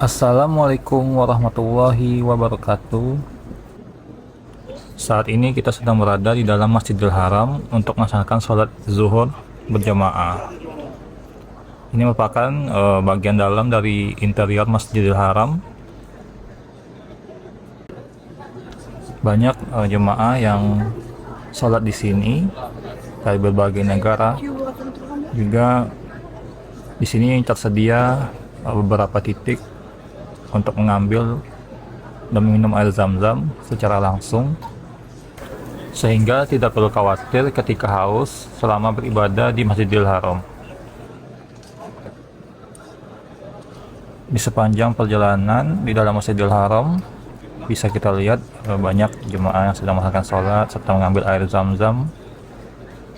Assalamualaikum warahmatullahi wabarakatuh. Saat ini kita sedang berada di dalam Masjidil Haram untuk melaksanakan sholat zuhur berjamaah. Ini merupakan bagian dalam dari interior Masjidil Haram. Banyak jemaah yang sholat di sini dari berbagai negara. Juga di sini tersedia beberapa titik untuk mengambil dan meminum air zam-zam secara langsung, sehingga tidak perlu khawatir ketika haus selama beribadah di Masjidil Haram. Di sepanjang perjalanan di dalam Masjidil Haram bisa kita lihat banyak jemaah yang sedang melakukan sholat serta mengambil air zam-zam.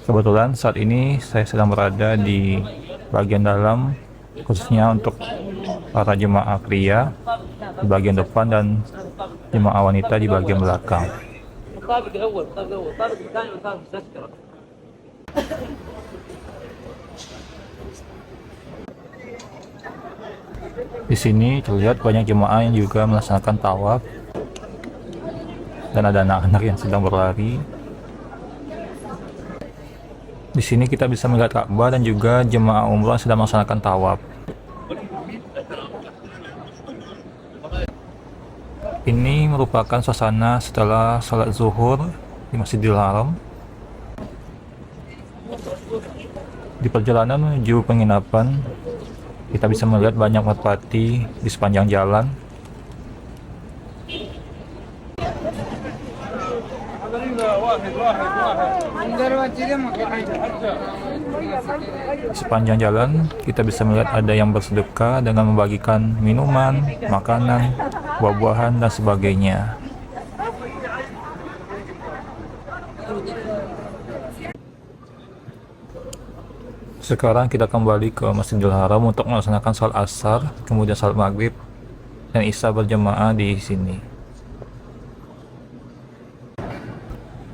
Kebetulan saat ini saya sedang berada di bagian dalam, khususnya untuk para jemaah pria di bagian depan dan jemaah wanita di bagian belakang. Di sini terlihat banyak jemaah yang juga melaksanakan tawaf dan ada anak-anak yang sedang berlari. Di sini kita bisa melihat Ka'bah dan juga jemaah umrah sedang melaksanakan tawaf. Ini merupakan suasana setelah sholat zuhur di Masjidil Haram. Di perjalanan menuju penginapan, kita bisa melihat banyak merpati di sepanjang jalan. Di sepanjang jalan kita bisa melihat ada yang bersedekah dengan membagikan minuman, makanan, buah-buahan dan sebagainya. Sekarang kita kembali ke Masjidil Haram untuk melaksanakan sholat asar, kemudian sholat maghrib dan isya berjamaah di sini.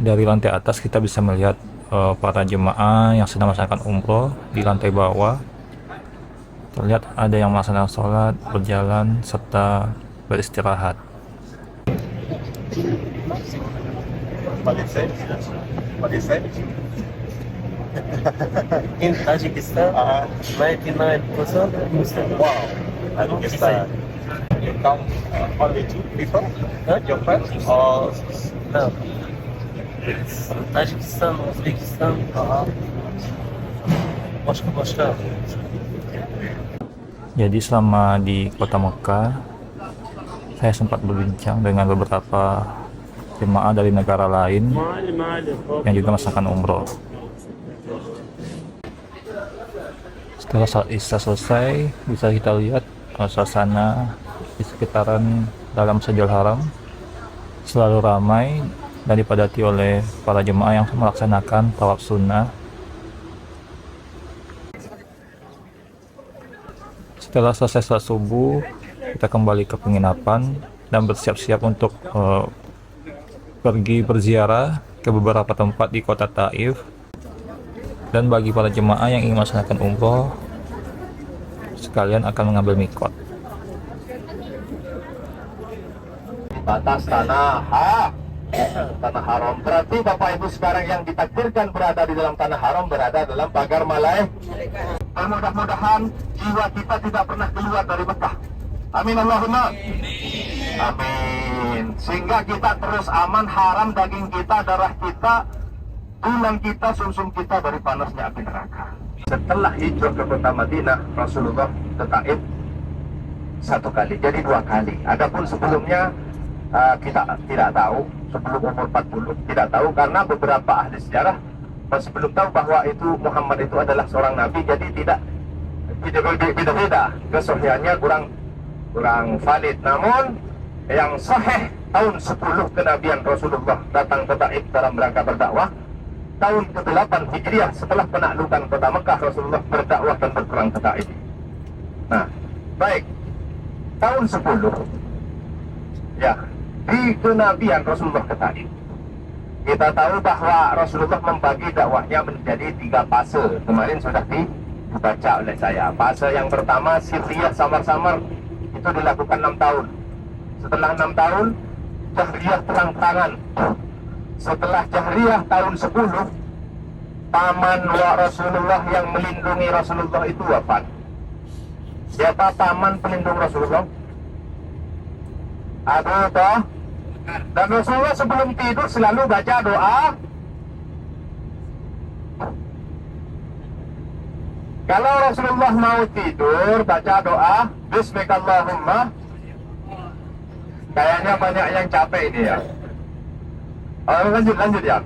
Dari lantai atas kita bisa melihat para jemaah yang sedang melaksanakan umroh. Di lantai bawah terlihat ada yang melaksanakan sholat, berjalan, serta beristirahat. In Tajikistan, 99% Muslim. Wow, Tajikistan. You come only two people? Huh? Your friends? Or No. It's Tajikistan, Uzbekistan, başka. Jadi selama di kota Mekah, saya sempat berbincang dengan beberapa jemaah dari negara lain yang juga melaksanakan umroh. Setelah salat isya selesai, bisa kita lihat suasana di sekitaran dalam Masjidil Haram selalu ramai dan dipadati oleh para jemaah yang melaksanakan tawaf sunnah. Setelah selesai salat subuh, kita kembali ke penginapan dan bersiap-siap untuk pergi berziarah ke beberapa tempat di kota Taif. Dan bagi para jemaah yang ingin melaksanakan umroh, sekalian akan mengambil mikot. batas tanah haram. Berarti Bapak Ibu sekarang yang ditakdirkan berada di dalam tanah haram berada dalam pagar malaikat. Mudah-mudahan jiwa kita tidak pernah keluar dari Mekah. Amin Allahumma. Amin. Sehingga kita terus aman, haram daging kita, darah kita, tulang kita, sumsum kita dari panasnya api neraka. Setelah hijrah ke kota Madinah, Rasulullah ke Taif satu kali, jadi dua kali. Adapun sebelumnya kita tidak tahu, sebelum umur 40 tidak tahu, karena beberapa ahli sejarah masih belum tahu bahwa itu Muhammad itu adalah seorang nabi, jadi tidak beda-beda, kesohiannya kurang valid. Namun yang sahih, tahun 10 kenabian Rasulullah datang ke Taif dalam rangka berdakwah. Tahun ke-8 Hijriah setelah penaklukan kota Mekah, Rasulullah berdakwah dan berperang ke Taif. Nah, baik, tahun 10 ya, di kenabian Rasulullah ke Taif, kita tahu bahwa Rasulullah membagi dakwahnya menjadi 3 fase. Kemarin sudah dibaca oleh saya. Fase yang pertama, sirriyah, samar-samar, Itu dilakukan 6 tahun. Setelah 6 tahun, Jahriyah terang-terangan. Setelah Jahriyah tahun 10, paman wa Rasulullah yang melindungi Rasulullah itu wafat. Siapa paman pelindung Rasulullah? Abu toh. Dan Rasulullah sebelum tidur selalu baca doa. Kalau Rasulullah mau tidur baca doa Bismillahirrahmanirrahim. Kayaknya banyak yang capek ini ya. Lanjut ya.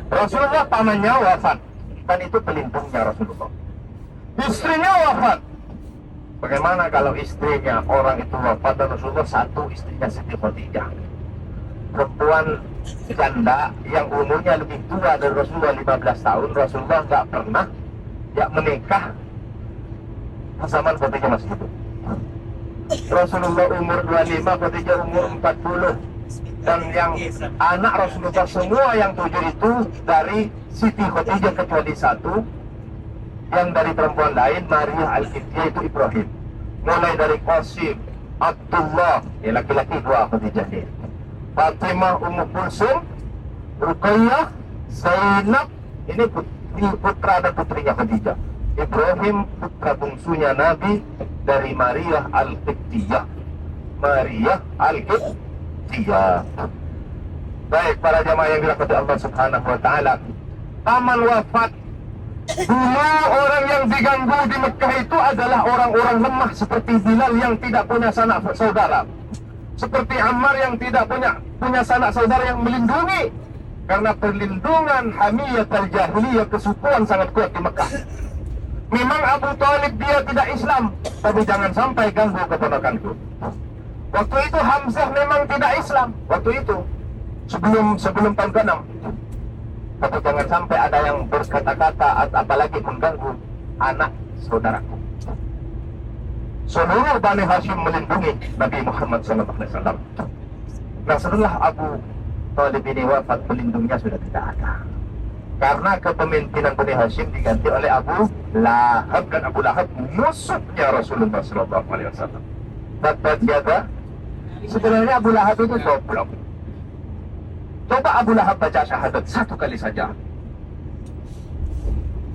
Rasulullah pamannya wafat, dan itu pelindungnya Rasulullah. Istrinya wafat. Bagaimana kalau istrinya orang itu wafat dan Rasulullah satu, istrinya Siti Khadijah, perempuan janda yang umurnya lebih tua dari Rasulullah 15 tahun. Rasulullah nggak pernah menikah zaman Khadijah masih hidup. Rasulullah umur 25, Khadijah umur 40. Dan yang anak Rasulullah semua yang 7 itu dari Siti Khadijah kecuali satu yang dari perempuan lain, Maria Al-Qibtiyah, itu Ibrahim. Mulai dari Qasim, Abdullah, laki-laki 2 Khadijah ini, Fatimah, Ummu Kulsum, Ruqayyah, Zainab, ini putra dan putrinya Khadijah. Ibrahim putra bungsunya Nabi dari Maria Al-Qibtiyah. Maria Al-Qibtiyah. Baik, para jamaah yang dirahmati Allah Subhanahu wa taala, paman wafat. Dulu orang yang diganggu di Mekah itu adalah orang-orang lemah seperti Bilal yang tidak punya sanak saudara, seperti Ammar yang tidak punya sanak saudara yang melindungi. Karena perlindungan hamiyat al-jahiliyah, kesukuan sangat kuat di Mekah. Memang Abu Thalib dia tidak Islam, tapi jangan sampai ganggu keponakanku. Waktu itu Hamzah memang tidak Islam, waktu itu sebelum tahun ke-6. Tapi jangan sampai ada yang berkata-kata atau apalagi mengganggu anak saudaraku. Seluruh Bani Hashim melindungi Nabi Muhammad SAW. Nah, setelah Abu Thalib ini wafat, pelindungnya sudah tidak ada. Karena kepemimpinan Bani Hashim diganti oleh Abu Lahab, dan Abu Lahab musuhnya Rasulullah SAW. Dapat jaga. Sebenarnya Abu Lahab itu goblok. Coba Abu Lahab baca syahadat 1 kali saja.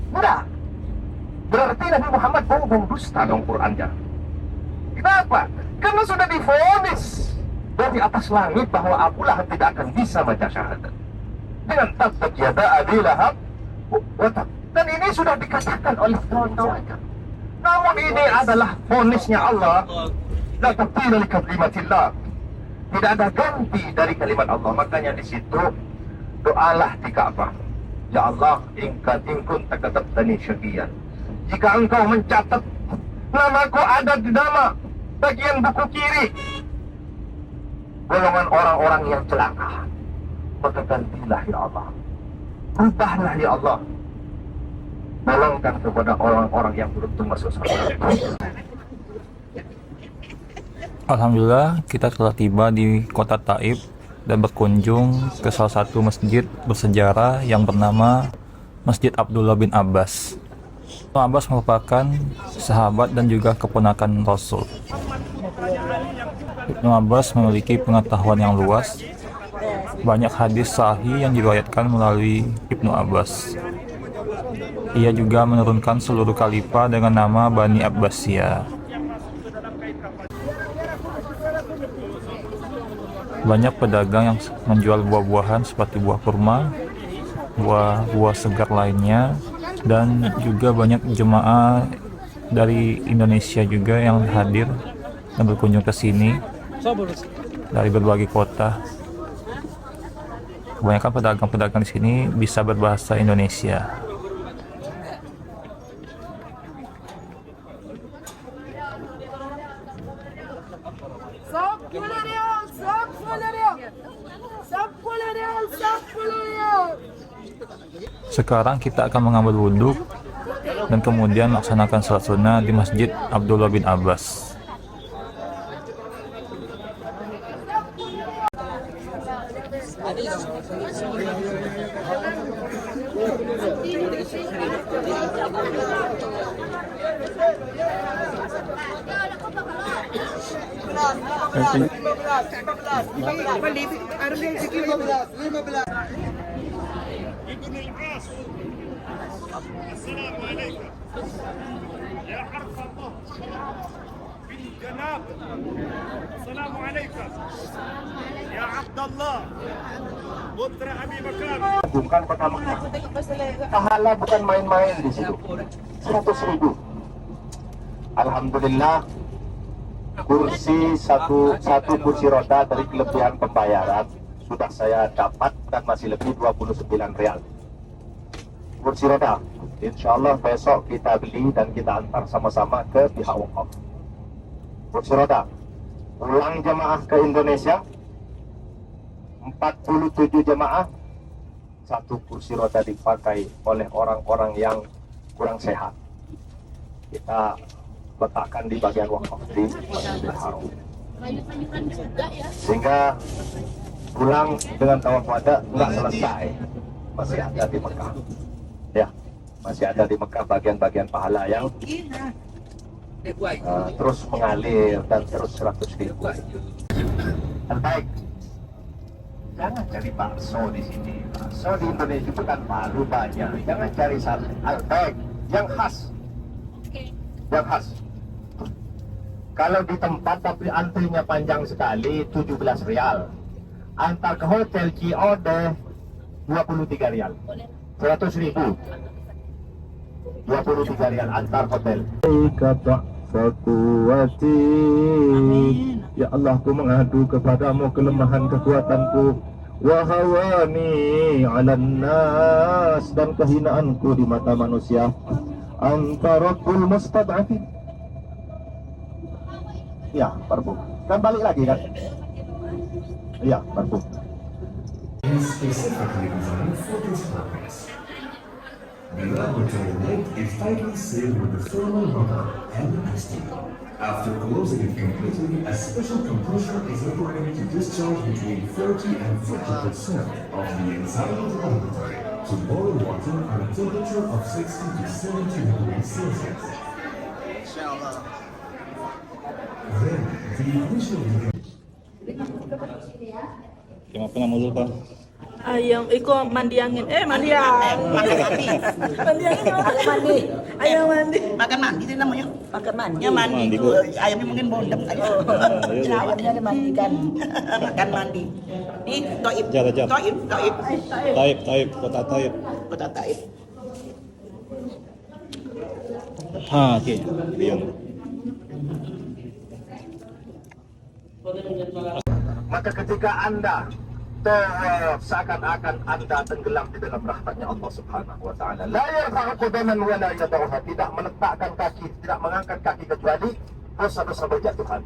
Mudah. Berarti Nabi Muhammad bohong, dusta dong Qur'annya. Kenapa? Karena sudah divonis dari atas langit bahwa Abu Lahab tidak akan bisa baca syahadat. Dengan tabbat yada Abi Lahab wa tab. Dan ini sudah dikatakan oleh kawan-kawannya. Namun ini adalah vonisnya Allah. La tabdila li kalimatillah. Tidak ada ganti dari kalimat Allah. Makanya di situ doalah di Ka'bah. Ya Allah, in kunta katabtani syaqiyan. Jika engkau mencatat namaku ada di nama bagian buku kiri golongan orang-orang yang celaka, maka gantilah ya Allah. Rubahlah ya Allah. Tolongkan kepada orang-orang yang beruntung masuk surga. Alhamdulillah, kita telah tiba di kota Taif dan berkunjung ke salah satu masjid bersejarah yang bernama Masjid Abdullah bin Abbas. Abbas merupakan sahabat dan juga keponakan Rasul. Ibnu Abbas memiliki pengetahuan yang luas. Banyak hadis sahih yang diriwayatkan melalui Ibnu Abbas. Ia juga menurunkan seluruh khalifah dengan nama Bani Abbasiyah. Banyak pedagang yang menjual buah-buahan seperti buah kurma, buah segar lainnya, dan juga banyak jemaah dari Indonesia juga yang hadir dan berkunjung ke sini dari berbagai kota. Kebanyakan pedagang-pedagang di sini bisa berbahasa Indonesia. Sekarang kita akan mengambil wudhu dan kemudian melaksanakan salat sunnah di Masjid Abdullah bin Abbas. ابن العاص السلام عليكم يا حرف الله بالجناب السلام عليكم يا عبد الله putra Abi Bakar. Bukan pertama. Pahala bukan main-main di situ. 100.000. Alhamdulillah, kursi satu kursi roda dari kelebihan pembayaran sudah saya dapat dan masih lebih 29 real. Kursi roda, insya Allah besok kita beli dan kita antar sama-sama ke pihak wakaf. Kursi roda, pulang jemaah ke Indonesia, 47 jemaah, satu kursi roda dipakai oleh orang-orang yang kurang sehat. Kita letakkan di bagian wakaf di Masjidil Haram. Sehingga pulang dengan tawaf wada nggak selesai, masih ada di Mekah. Ya, masih ada di Mekah bagian-bagian pahala yang terus mengalir dan terus 100.000. Baik. Jangan cari bakso di sini. Bakso di Indonesia bukan palu banyak. Jangan cari satu. Baik, yang khas. Yang khas. Kalau di tempat tapi antrinya panjang sekali, 17 real. Antar ke hotel COD 23 real. 100.000. 23 real antar hotel. Fakuwati, ya Allah, ku mengadu kepadamu kelemahan kekuatanku, wahawani ala nas, dan kehinaanku di mata manusia. Anta Rabbul mustad'afin. Ya, parfum. Kan balik lagi kan? Ya, parfum. Specifically designed for this purpose. The laboratory lid is tightly sealed with the thermal rubber and the piston. After closing it completely, a special compressor is operated to discharge between 30 and 50% of the inside of the laboratory to boil water at a temperature of 60 to 70 degrees Celsius. Then, the ignition begins. Cuma pernah mulu Pak. Ayam iko mandi angin. Mandi angin. Mandi angin. Mandi. Ayam mandi. Makan mandi itu namanya. Makan mandi. Ya mandi Mandi, itu Bu. ayamnya mungkin bondem aja. Jerawatnya dimandikan. Makan mandi. Di Taib. Jara, Jara. Taib. Taib, kota Taib. Kota Taib. Oke. Diam. Maka ketika Anda seakan-akan Anda tenggelam di dalam rahmatnya Allah Subhanahu wa taala. La yarfa'u qadaman wa la yad'uha, tidak meletakkan kaki, tidak mengangkat kaki kecuali dosa-dosa berjatuhan.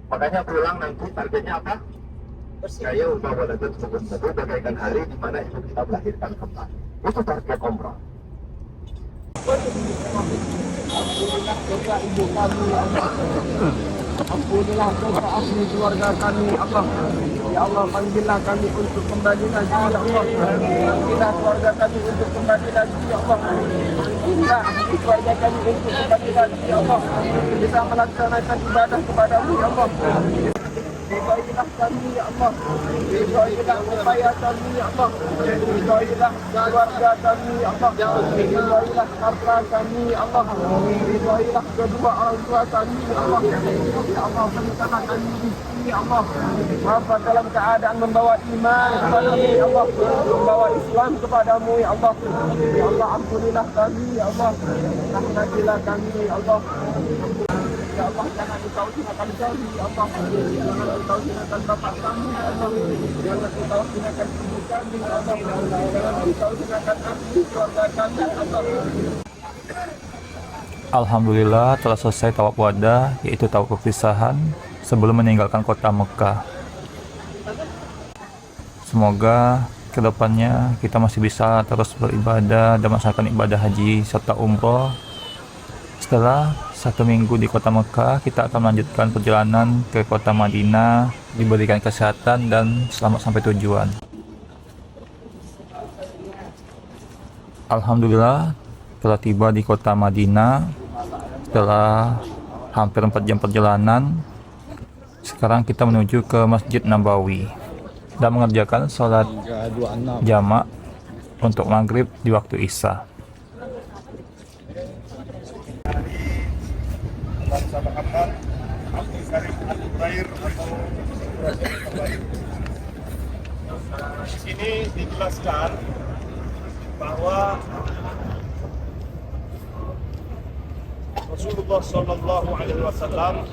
Makanya pulang nanti targetnya apa? Saya bawa ladat kubur satu bagaikan hari di mana itu kita melahirkan kembali. Itu target umrah. Ampunilah dosa ahli keluarga kami, Allah. Ya Allah, panggillah kami untuk kembali lagi, ya Allah. Panggillah keluarga kami untuk kembali lagi, ya Allah. Panggillah keluarga kami untuk kembali lagi, ya Allah. Kita melaksanakan ibadah kepadamu, ya Allah. Ridhoilah kami, ya Allah. Ridhoilah upaya kami, ya Allah. Ridhoilah keluarga kami, ya Allah. Ridhoilah harta kami, ya Allah. Ridhoilah kedua orang tua kami, ya Allah. Ya Allah, berikanlah kami rezeki, ya Allah. Wafat dalam keadaan membawa iman kepadamu, ya Allah. Membawa Islam kepadamu, ya Allah. Ya Allah, ampunilah kami, ya Allah. Rahmatilah kami, ya Allah. Ya Allah, jangan engkau hinakan kami, ya Allah. Jangan engkau hinakan bapak kami, ya Allah. Jangan engkau hinakan ibu kami, ya Allah. Jangan engkau hinakan ahli keluarga kami, ya Allah. Alhamdulillah telah selesai tawaf wada, yaitu tawaf perpisahan sebelum meninggalkan kota Mekah. Semoga kedepannya kita masih bisa terus beribadah dan melaksanakan ibadah haji serta umroh. Setelah 1 minggu di kota Mekah, kita akan melanjutkan perjalanan ke kota Madinah, diberikan kesehatan dan selamat sampai tujuan. Alhamdulillah telah tiba di kota Madinah setelah hampir 4 jam perjalanan. Sekarang kita menuju ke Masjid Nabawi dan mengerjakan sholat jamak untuk maghrib di waktu Isya. Bangsa Muhammad Abdul Karim Al-Khair atau di sini dijelaskan bahwa Rasulullah Shallallahu Alaihi Wasallam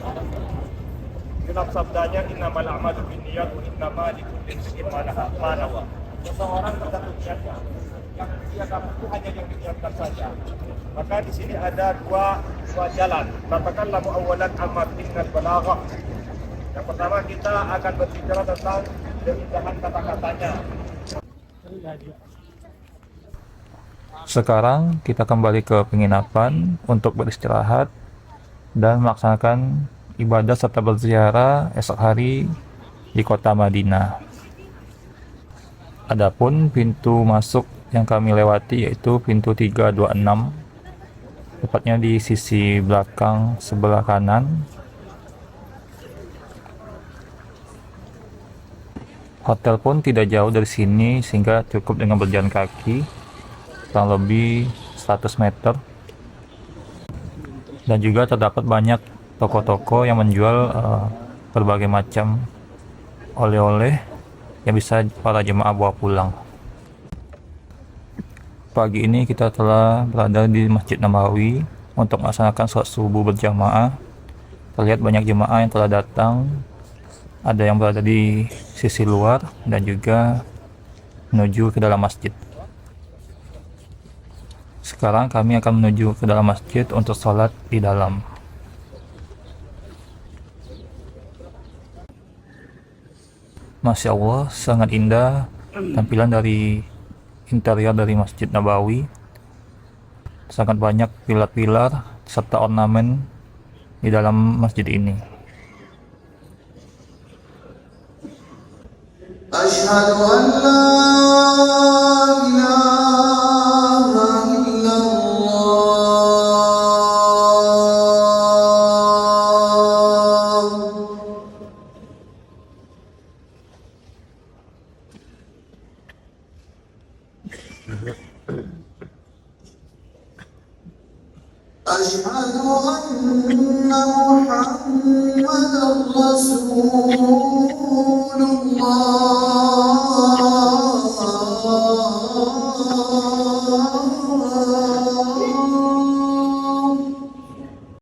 dalam sabdanya innamal a'malu binniyat wa innama likulli imrin ma nawa. Seseorang tergantung niatnya. Yang dia dapat itu hanya yang diniatkan saja. Maka di sini ada dua jalan. Katakanlah muawwalan amma innal balaghah. Yang pertama kita akan berbicara tentang keindahan kata-katanya. Sekarang kita kembali ke penginapan untuk beristirahat dan melaksanakan ibadah serta berziarah esok hari di kota Madinah. Adapun pintu masuk yang kami lewati yaitu pintu 326, tepatnya di sisi belakang sebelah kanan. Hotel pun tidak jauh dari sini sehingga cukup dengan berjalan kaki kurang lebih 100 meter. Dan juga terdapat banyak toko-toko yang menjual berbagai macam oleh-oleh yang bisa para jemaah bawa pulang. Pagi ini kita telah berada di Masjid Nabawi untuk melaksanakan sholat subuh berjamaah. Terlihat banyak jemaah yang telah datang, ada yang berada di sisi luar dan juga menuju ke dalam masjid. Sekarang kami akan menuju ke dalam masjid untuk sholat di dalam. Masya Allah, sangat indah tampilan dari interior dari Masjid Nabawi. Sangat banyak pilar-pilar serta ornamen di dalam masjid ini. Asyhadu an la ilaha illallah. Asyhadu anna Muhammadar Rasulullah.